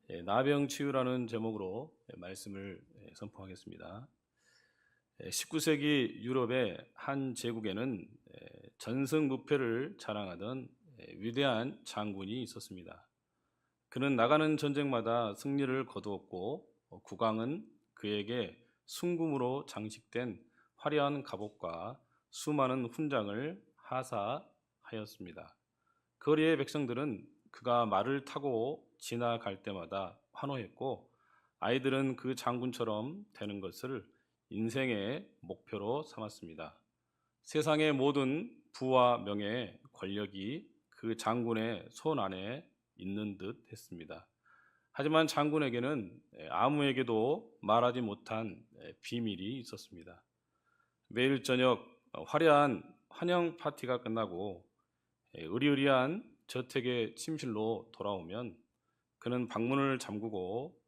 나병치유라는 제목으로 말씀을 선포하겠습니다. 19세기 유럽의 한 제국에는 전승무패를 자랑하던 위대한 장군이 있었습니다. 그는 나가는 전쟁마다 승리를 거두었고 국왕은 그에게 순금으로 장식된 화려한 갑옷과 수많은 훈장을 하사하였습니다. 거리의 백성들은 그가 말을 타고 지나갈 때마다 환호했고 아이들은 그 장군처럼 되는 것을 인생의 목표로 삼았습니다. 세상의 모든 부와 명예, 권력이 그 장군의 손 안에 있는 듯 했습니다. 하지만 장군에게는 아무에게도 말하지 못한 비밀이 있었습니다. 매일 저녁 화려한 환영 파티가 끝나고 의리의리한 저택의 침실로 돌아오면 그는 방문을 잠그고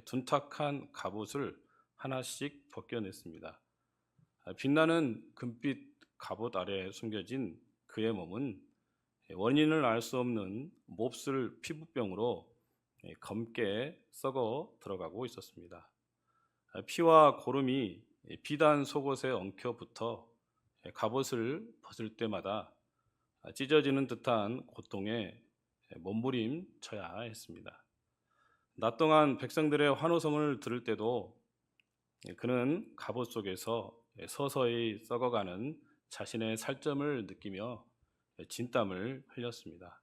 둔탁한 갑옷을 하나씩 벗겨냈습니다. 빛나는 금빛 갑옷 아래 숨겨진 그의 몸은 원인을 알 수 없는 몹쓸 피부병으로 검게 썩어 들어가고 있었습니다. 피와 고름이 비단 속옷에 엉켜 붙어 갑옷을 벗을 때마다 찢어지는 듯한 고통에 몸부림쳐야 했습니다. 낮 동안 백성들의 환호성을 들을 때도 그는 갑옷 속에서 서서히 썩어가는 자신의 살점을 느끼며 진땀을 흘렸습니다.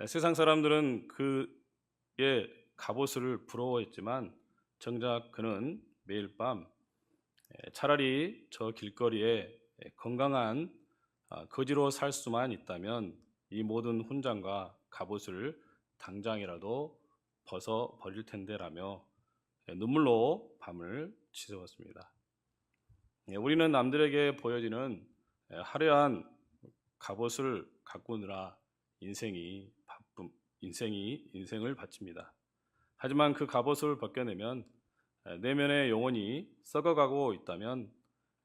세상 사람들은 그의 갑옷을 부러워했지만 정작 그는 매일 밤 차라리 저 길거리에 건강한 거지로 살 수만 있다면 이 모든 훈장과 갑옷을 당장이라도 벗어 버릴 텐데라며 눈물로 밤을 지새웠습니다. 우리는 남들에게 보여지는 화려한 갑옷을 가꾸느라 인생을 바칩니다. 하지만 그 갑옷을 벗겨내면 내면의 영혼이 썩어가고 있다면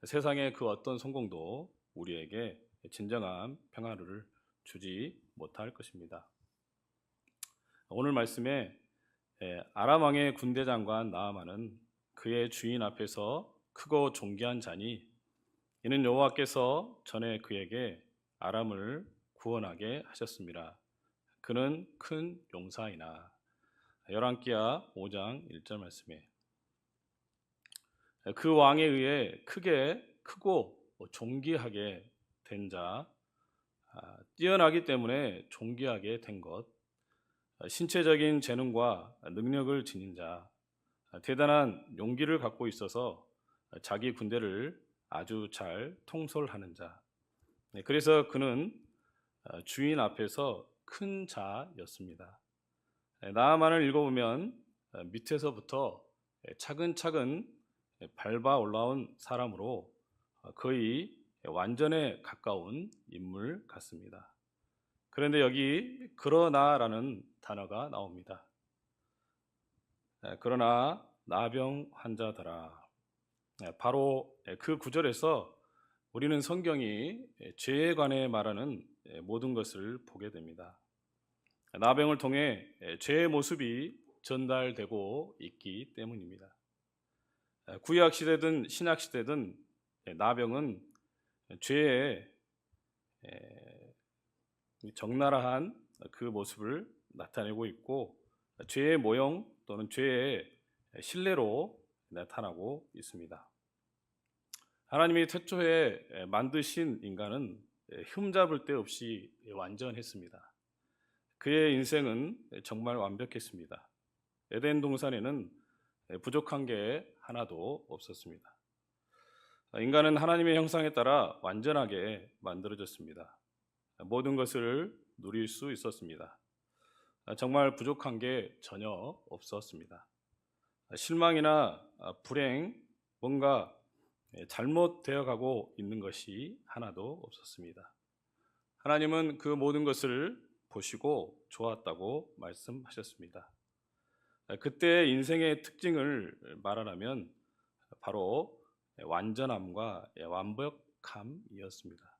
세상의 그 어떤 성공도 우리에게 진정한 평화를 주지 못할 것입니다. 오늘 말씀에 아람 왕의 군대 장관 나아만은 그의 주인 앞에서 크고 존귀한 자니 이는 여호와께서 전에 그에게 아람을 구원하게 하셨습니다. 그는 큰 용사이나. 열왕기하 5장 1절 말씀에 그 왕에 의해 크고 존귀하게 된 자, 뛰어나기 때문에 존귀하게 된 것, 신체적인 재능과 능력을 지닌 자, 대단한 용기를 갖고 있어서 자기 군대를 아주 잘 통솔하는 자. 그래서 그는 주인 앞에서 큰 자였습니다. 나아만을 읽어보면 밑에서부터 차근차근 밟아 올라온 사람으로 거의 완전에 가까운 인물 같습니다. 그런데 여기 그러나라는 단어가 나옵니다. 그러나 나병 환자더라. 바로 그 구절에서 우리는 성경이 죄에 관해 말하는 모든 것을 보게 됩니다. 나병을 통해 죄의 모습이 전달되고 있기 때문입니다. 구약 시대든 신약 시대든 나병은 죄의 적나라한 그 모습을 나타내고 있고 죄의 모형 또는 죄의 실내로 나타나고 있습니다. 하나님이 태초에 만드신 인간은 흠잡을 데 없이 완전했습니다. 그의 인생은 정말 완벽했습니다. 에덴 동산에는 부족한 게 하나도 없었습니다. 인간은 하나님의 형상에 따라 완전하게 만들어졌습니다. 모든 것을 누릴 수 있었습니다. 정말 부족한 게 전혀 없었습니다. 실망이나 불행, 뭔가 잘못되어 가고 있는 것이 하나도 없었습니다. 하나님은 그 모든 것을 보시고 좋았다고 말씀하셨습니다. 그때의 인생의 특징을 말하라면 바로 완전함과 완벽함이었습니다.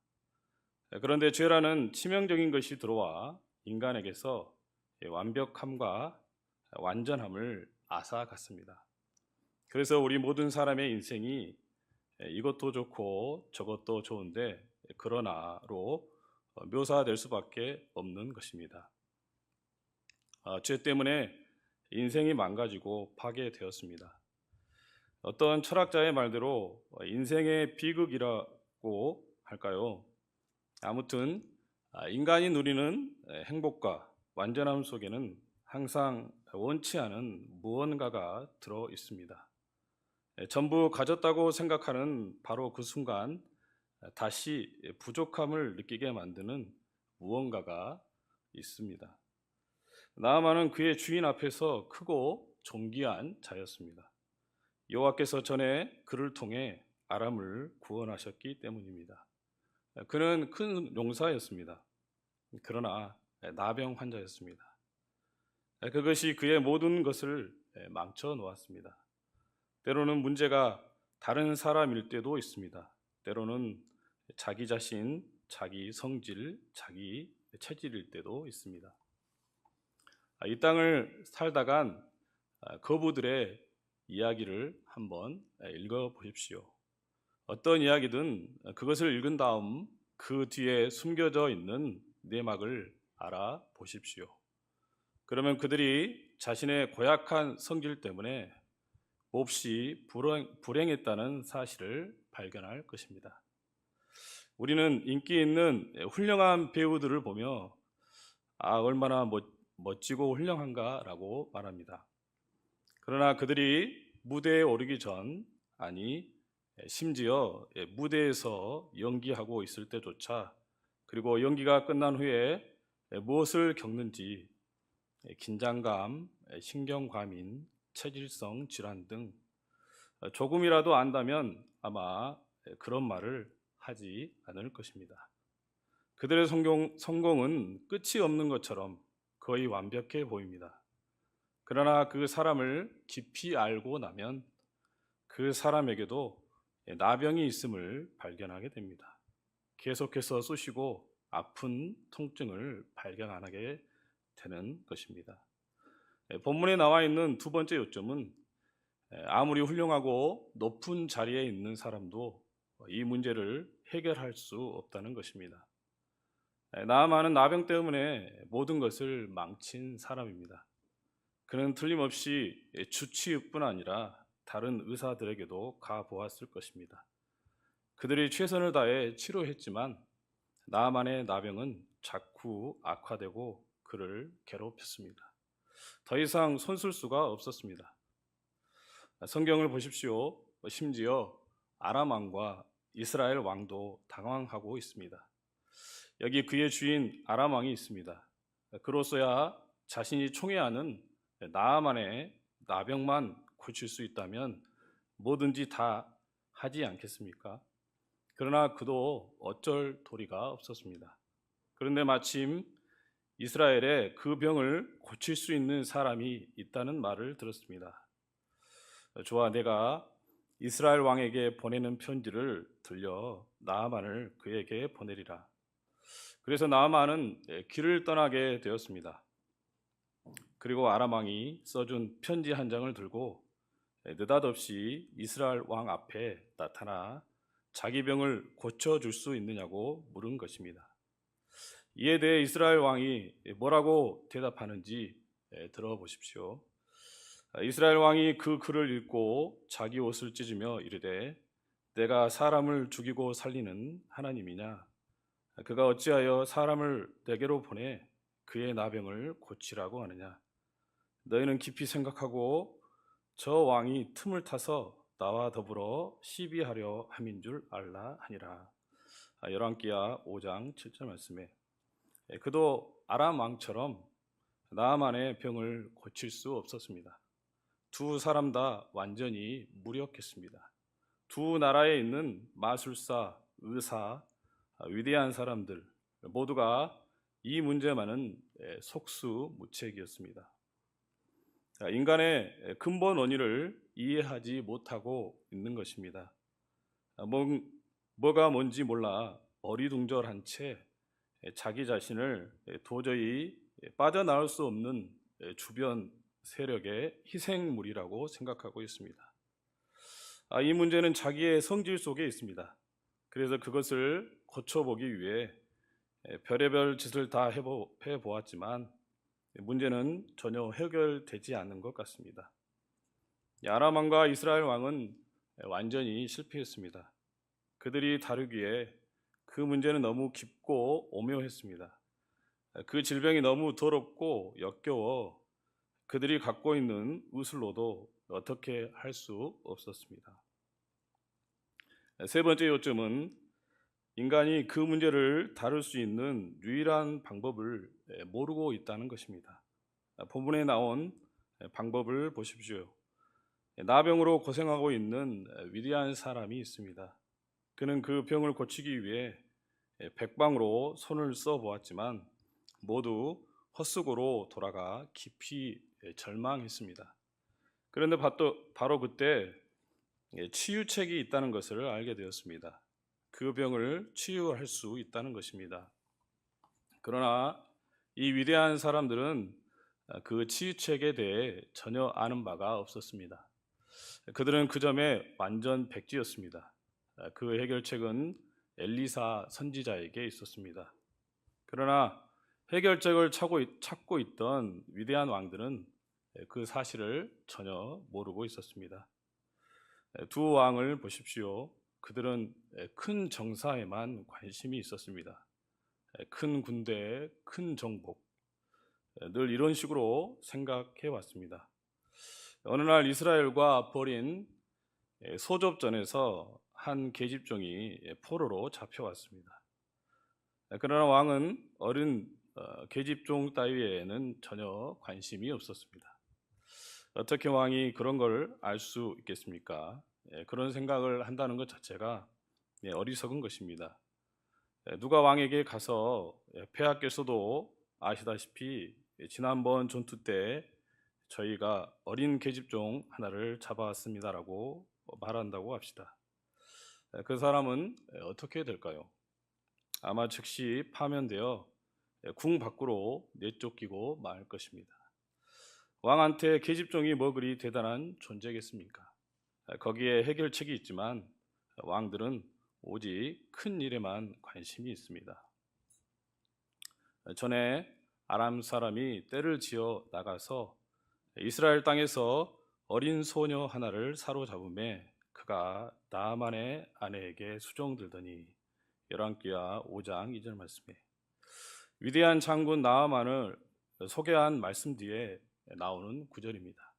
그런데 죄라는 치명적인 것이 들어와 인간에게서 완벽함과 완전함을 앗아갔습니다. 그래서 우리 모든 사람의 인생이 이것도 좋고 저것도 좋은데 그러나로 묘사될 수밖에 없는 것입니다. 죄 때문에 인생이 망가지고 파괴되었습니다. 어떤 철학자의 말대로 인생의 비극이라고 할까요? 아무튼 인간이 누리는 행복과 완전함 속에는 항상 원치 않은 무언가가 들어 있습니다. 전부 가졌다고 생각하는 바로 그 순간 다시 부족함을 느끼게 만드는 무언가가 있습니다. 나아만은 그의 주인 앞에서 크고 존귀한 자였습니다. 여호와께서 전에 그를 통해 아람을 구원하셨기 때문입니다. 그는 큰 용사였습니다. 그러나 나병 환자였습니다. 그것이 그의 모든 것을 망쳐 놓았습니다. 때로는 문제가 다른 사람일 때도 있습니다. 때로는 자기 자신, 자기 성질, 자기 체질일 때도 있습니다. 이 땅을 살다간 거부들의 이야기를 한번 읽어 보십시오. 어떤 이야기든 그것을 읽은 다음 그 뒤에 숨겨져 있는 내막을 알아보십시오. 그러면 그들이 자신의 고약한 성질 때문에 몹시 불행했다는 사실을 발견할 것입니다. 우리는 인기 있는 훌륭한 배우들을 보며 얼마나 멋지고 훌륭한가라고 말합니다. 그러나 그들이 무대에 오르기 전, 아니 심지어 무대에서 연기하고 있을 때조차, 그리고 연기가 끝난 후에 무엇을 겪는지 긴장감, 신경과민, 체질성 질환 등 조금이라도 안다면 아마 그런 말을 하지 않을 것입니다. 그들의 성공은 끝이 없는 것처럼 거의 완벽해 보입니다. 그러나 그 사람을 깊이 알고 나면 그 사람에게도 나병이 있음을 발견하게 됩니다. 계속해서 쑤시고 아픈 통증을 발견하게 되는 것입니다. 본문에 나와 있는 두 번째 요점은 아무리 훌륭하고 높은 자리에 있는 사람도 이 문제를 해결할 수 없다는 것입니다. 나아만은 나병 때문에 모든 것을 망친 사람입니다. 그는 틀림없이 주치의뿐 아니라 다른 의사들에게도 가보았을 것입니다. 그들이 최선을 다해 치료했지만 나아만의 나병은 자꾸 악화되고 그를 괴롭혔습니다. 더 이상 손쓸 수가 없었습니다. 성경을 보십시오. 심지어 아람 왕과 이스라엘 왕도 당황하고 있습니다. 여기 그의 주인 아람 왕이 있습니다. 그로서야 자신이 총애하는 나아만의 나병만 고칠 수 있다면 뭐든지 다 하지 않겠습니까? 그러나 그도 어쩔 도리가 없었습니다. 그런데 마침 이스라엘에 그 병을 고칠 수 있는 사람이 있다는 말을 들었습니다. 좋아, 내가 이스라엘 왕에게 보내는 편지를 들려 나아만을 그에게 보내리라. 그래서 나아만은 길을 떠나게 되었습니다. 그리고 아람 왕이 써준 편지 한 장을 들고 느닷없이 이스라엘 왕 앞에 나타나 자기 병을 고쳐줄 수 있느냐고 물은 것입니다. 이에 대해 이스라엘 왕이 뭐라고 대답하는지 들어보십시오. 이스라엘 왕이 그 글을 읽고 자기 옷을 찢으며 이르되 내가 사람을 죽이고 살리는 하나님이냐? 그가 어찌하여 사람을 내게로 보내 그의 나병을 고치라고 하느냐? 너희는 깊이 생각하고 저 왕이 틈을 타서 나와 더불어 시비하려 함인 줄 알라 하니라. 열왕기하 5장 7절 말씀에 그도 아람 왕처럼 나아만의 병을 고칠 수 없었습니다. 두 사람 다 완전히 무력했습니다. 두 나라에 있는 마술사, 의사, 위대한 사람들 모두가 이 문제만은 속수무책이었습니다. 인간의 근본 원인을 이해하지 못하고 있는 것입니다. 뭐가 뭔지 몰라 어리둥절한 채 자기 자신을 도저히 빠져나올 수 없는 주변 세력의 희생물이라고 생각하고 있습니다. 이 문제는 자기의 성질 속에 있습니다. 그래서 그것을 고쳐보기 위해 별의별 짓을 다 해보았지만 문제는 전혀 해결되지 않는 것 같습니다. 아람 왕과 이스라엘 왕은 완전히 실패했습니다. 그들이 다루기에 그 문제는 너무 깊고 오묘했습니다. 그 질병이 너무 더럽고 역겨워 그들이 갖고 있는 의술로도 어떻게 할 수 없었습니다. 세 번째 요점은 인간이 그 문제를 다룰 수 있는 유일한 방법을 모르고 있다는 것입니다. 본문에 나온 방법을 보십시오. 나병으로 고생하고 있는 위대한 사람이 있습니다. 그는 그 병을 고치기 위해 백방으로 손을 써보았지만 모두 헛수고로 돌아가 깊이 절망했습니다. 그런데 바로 그때 치유책이 있다는 것을 알게 되었습니다. 그 병을 치유할 수 있다는 것입니다. 그러나 이 위대한 사람들은 그 치유책에 대해 전혀 아는 바가 없었습니다. 그들은 그 점에 완전 백지였습니다. 그 해결책은 엘리사 선지자에게 있었습니다. 그러나 해결책을 찾고 있던 위대한 왕들은 그 사실을 전혀 모르고 있었습니다. 두 왕을 보십시오. 그들은 큰 정사에만 관심이 있었습니다. 큰 군대, 큰 정복, 늘 이런 식으로 생각해 왔습니다. 어느 날 이스라엘과 벌인 소접전에서 한 계집종이 포로로 잡혀왔습니다. 그러나 왕은 어린 계집종 따위에는 전혀 관심이 없었습니다. 어떻게 왕이 그런 걸 알 수 있겠습니까? 그런 생각을 한다는 것 자체가 어리석은 것입니다. 누가 왕에게 가서 폐하께서도 아시다시피 지난번 전투 때 저희가 어린 계집종 하나를 잡아왔습니다라고 말한다고 합시다. 그 사람은 어떻게 될까요? 아마 즉시 파면되어 궁 밖으로 내쫓기고 말 것입니다. 왕한테 계집종이 뭐 그리 대단한 존재겠습니까? 거기에 해결책이 있지만 왕들은 오직 큰 일에만 관심이 있습니다. 전에 아람 사람이 떼를 지어 나가서 이스라엘 땅에서 어린 소녀 하나를 사로잡음에 그가 나아만의 아내에게 수종들더니 열왕기하 5장 2절 말씀에 위대한 장군 나아만을 소개한 말씀 뒤에 나오는 구절입니다.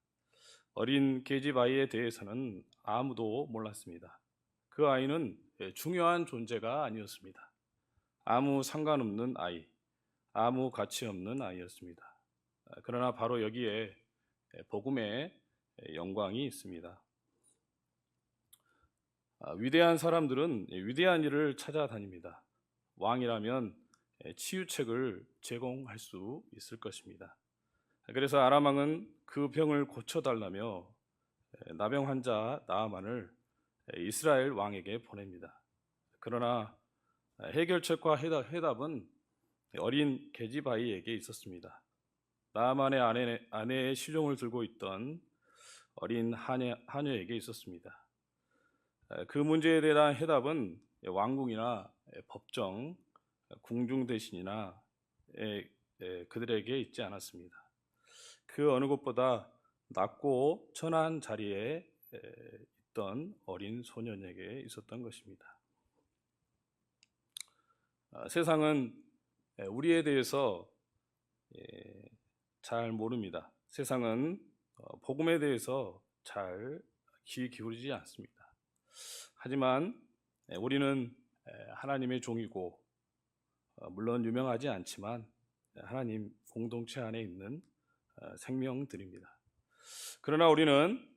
어린 계집 아이에 대해서는 아무도 몰랐습니다. 그 아이는 중요한 존재가 아니었습니다. 아무 상관없는 아이, 아무 가치 없는 아이였습니다. 그러나 바로 여기에 복음의 영광이 있습니다. 위대한 사람들은 위대한 일을 찾아다닙니다. 왕이라면 치유책을 제공할 수 있을 것입니다. 그래서 아람 왕은 그 병을 고쳐달라며 나병 환자 나아만을 이스라엘 왕에게 보냅니다. 그러나 해결책과 해답은 어린 계집 아이에게 있었습니다. 나아만의 아내의 실종을 들고 있던 어린 하녀에게 있었습니다. 그 문제에 대한 해답은 왕궁이나 법정, 궁중 대신이나 그들에게 있지 않았습니다. 그 어느 곳보다 낮고 천한 자리에 있던 어린 소년에게 있었던 것입니다. 세상은 우리에 대해서 잘 모릅니다. 세상은 복음에 대해서 잘 귀 기울이지 않습니다. 하지만 우리는 하나님의 종이고 물론 유명하지 않지만 하나님 공동체 안에 있는 생명들입니다. 그러나 우리는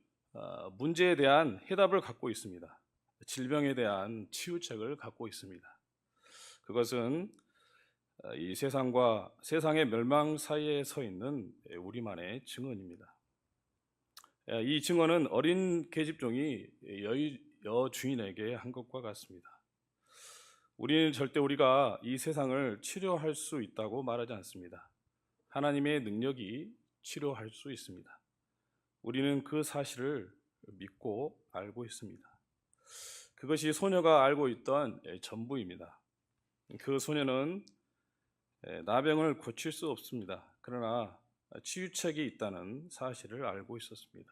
문제에 대한 해답을 갖고 있습니다. 질병에 대한 치유책을 갖고 있습니다. 그것은 이 세상과 세상의 멸망 사이에 서 있는 우리만의 증언입니다. 이 증언은 어린 계집종이 여주인에게 한 것과 같습니다. 우리는 절대 우리가 이 세상을 치료할 수 있다고 말하지 않습니다. 하나님의 능력이 치료할 수 있습니다. 우리는 그 사실을 믿고 알고 있습니다. 그것이 소녀가 알고 있던 전부입니다. 그 소녀는 나병을 고칠 수 없습니다. 그러나 치유책이 있다는 사실을 알고 있었습니다.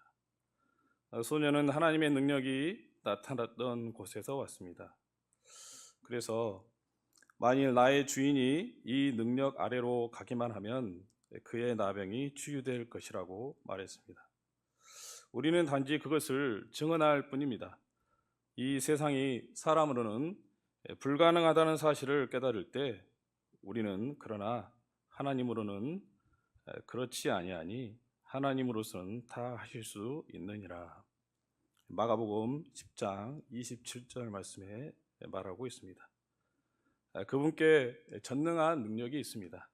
소녀는 하나님의 능력이 나타났던 곳에서 왔습니다. 그래서 만일 나의 주인이 이 능력 아래로 가기만 하면 그의 나병이 치유될 것이라고 말했습니다. 우리는 단지 그것을 증언할 뿐입니다. 이 세상이 사람으로는 불가능하다는 사실을 깨달을 때 우리는 그러나 하나님으로는 그렇지 아니하니 하나님으로서는 다 하실 수 있느니라. 마가복음 10장 27절 말씀에 말하고 있습니다. 그분께 전능한 능력이 있습니다.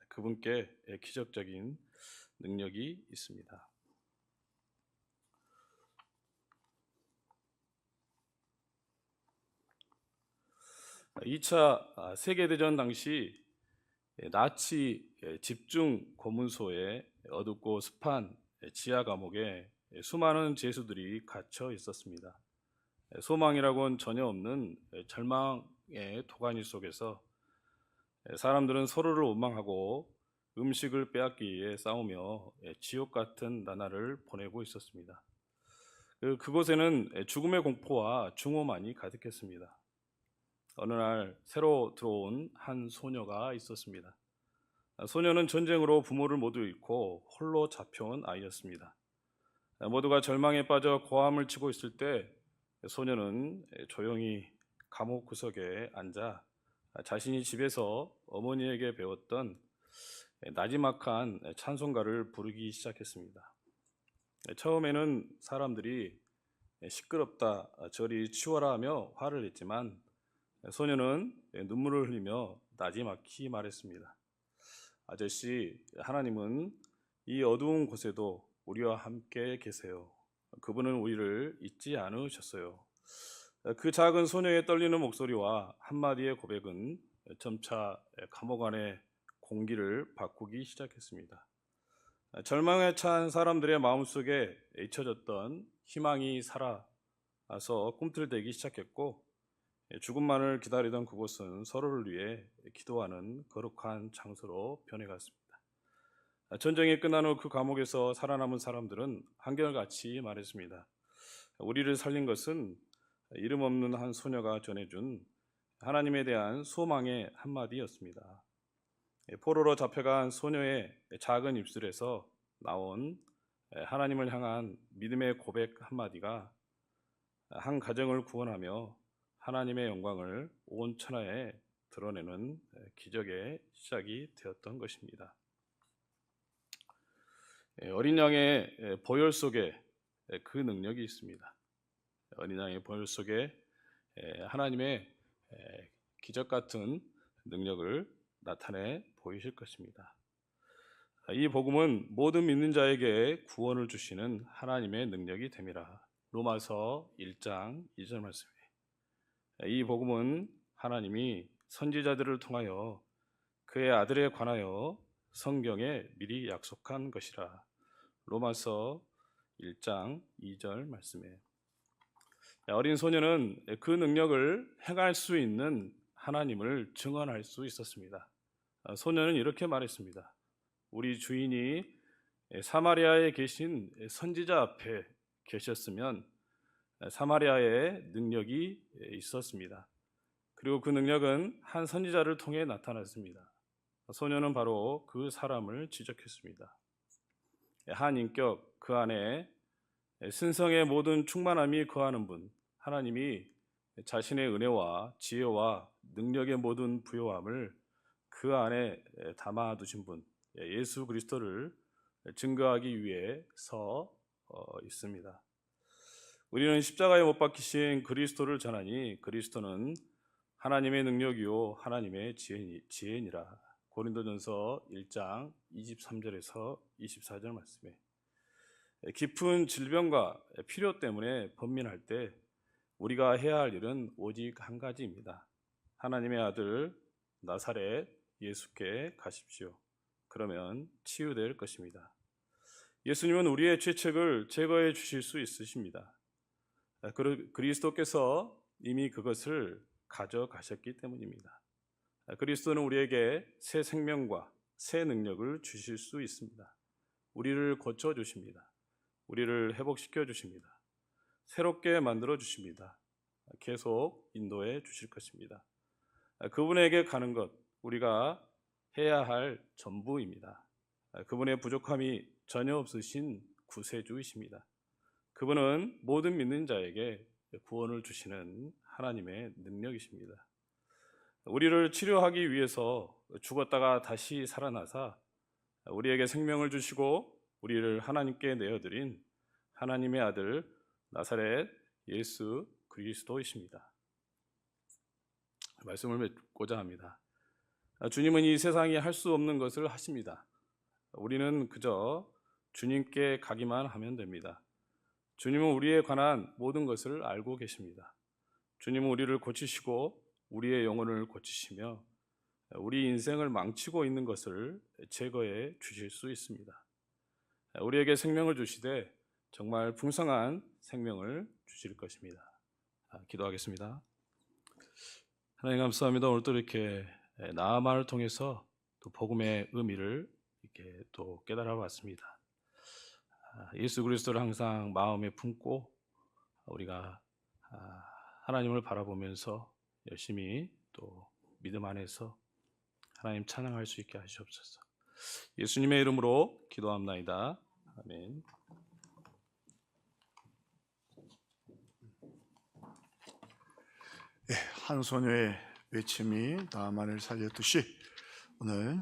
그분께 기적적인 능력이 있습니다. 2차 세계대전 당시 나치 집중 고문소의 어둡고 습한 지하 감옥에 수많은 죄수들이 갇혀 있었습니다. 소망이라고는 전혀 없는 절망의 도가니 속에서 사람들은 서로를 원망하고 음식을 빼앗기 위해 싸우며 지옥 같은 나날을 보내고 있었습니다. 그곳에는 죽음의 공포와 증오만이 가득했습니다. 어느 날 새로 들어온 한 소녀가 있었습니다. 소녀는 전쟁으로 부모를 모두 잃고 홀로 잡혀온 아이였습니다. 모두가 절망에 빠져 고함을 치고 있을 때 소녀는 조용히 감옥 구석에 앉아 자신이 집에서 어머니에게 배웠던 나지막한 찬송가를 부르기 시작했습니다. 처음에는 사람들이 시끄럽다, 저리 치워라 하며 화를 냈지만 소녀는 눈물을 흘리며 나지막히 말했습니다. 아저씨, 하나님은 이 어두운 곳에도 우리와 함께 계세요. 그분은 우리를 잊지 않으셨어요. 그 작은 소녀의 떨리는 목소리와 한마디의 고백은 점차 감옥 안의 공기를 바꾸기 시작했습니다. 절망에 찬 사람들의 마음속에 잊혀졌던 희망이 살아서 꿈틀대기 시작했고, 죽음만을 기다리던 그곳은 서로를 위해 기도하는 거룩한 장소로 변해갔습니다. 전쟁이 끝난 후 그 감옥에서 살아남은 사람들은 한결같이 말했습니다. 우리를 살린 것은 이름 없는 한 소녀가 전해준 하나님에 대한 소망의 한마디였습니다. 포로로 잡혀간 소녀의 작은 입술에서 나온 하나님을 향한 믿음의 고백 한마디가 한 가정을 구원하며 하나님의 영광을 온 천하에 드러내는 기적의 시작이 되었던 것입니다. 어린 양의 보혈 속에 그 능력이 있습니다. 어린 양의 보혈 속에 하나님의 기적 같은 능력을 나타내 보이실 것입니다. 이 복음은 모든 믿는 자에게 구원을 주시는 하나님의 능력이 됨이라. 로마서 1장 2절 말씀입니다. 이 복음은 하나님이 선지자들을 통하여 그의 아들에 관하여 성경에 미리 약속한 것이라. 로마서 1장 2절 말씀에 어린 소녀는 그 능력을 행할 수 있는 하나님을 증언할 수 있었습니다. 소녀는 이렇게 말했습니다. 우리 주인이 사마리아에 계신 선지자 앞에 계셨으면 사마리아에 능력이 있었습니다. 그리고 그 능력은 한 선지자를 통해 나타났습니다. 소녀는 바로 그 사람을 지적했습니다. 한 인격, 그 안에 신성의 모든 충만함이 거하는 분, 하나님이 자신의 은혜와 지혜와 능력의 모든 부요함을 그 안에 담아두신 분, 예수 그리스도를 증거하기 위해 서 있습니다. 우리는 십자가에 못 박히신 그리스도를 전하니 그리스도는 하나님의 능력이요 하나님의 지혜니라. 고린도전서 1장 23절에서 24절 말씀에 깊은 질병과 필요 때문에 번민할 때 우리가 해야 할 일은 오직 한 가지입니다. 하나님의 아들 나사렛 예수께 가십시오. 그러면 치유될 것입니다. 예수님은 우리의 죄책을 제거해 주실 수 있으십니다. 그리스도께서 이미 그것을 가져가셨기 때문입니다. 그리스도는 우리에게 새 생명과 새 능력을 주실 수 있습니다. 우리를 고쳐주십니다. 우리를 회복시켜 주십니다. 새롭게 만들어 주십니다. 계속 인도해 주실 것입니다. 그분에게 가는 것, 우리가 해야 할 전부입니다. 그분의 부족함이 전혀 없으신 구세주이십니다. 그분은 모든 믿는 자에게 구원을 주시는 하나님의 능력이십니다. 우리를 치료하기 위해서 죽었다가 다시 살아나사 우리에게 생명을 주시고 우리를 하나님께 내어드린 하나님의 아들 나사렛 예수 그리스도이십니다. 말씀을 맺고자 합니다. 주님은 이 세상이 할 수 없는 것을 하십니다. 우리는 그저 주님께 가기만 하면 됩니다. 주님은 우리에 관한 모든 것을 알고 계십니다. 주님은 우리를 고치시고 우리의 영혼을 고치시며 우리 인생을 망치고 있는 것을 제거해 주실 수 있습니다. 우리에게 생명을 주시되 정말 풍성한 생명을 주실 것입니다. 기도하겠습니다. 하나님 감사합니다. 오늘 또 이렇게 나아만을 통해서 또 복음의 의미를 이렇게 또 깨달아 봤습니다. 예수 그리스도를 항상 마음에 품고 우리가 하나님을 바라보면서 열심히 또 믿음 안에서 하나님 찬양할 수 있게 하시옵소서. 예수님의 이름으로 기도합나이다. 아멘. 한 소녀의 외침이 나만을 살렸듯이 오늘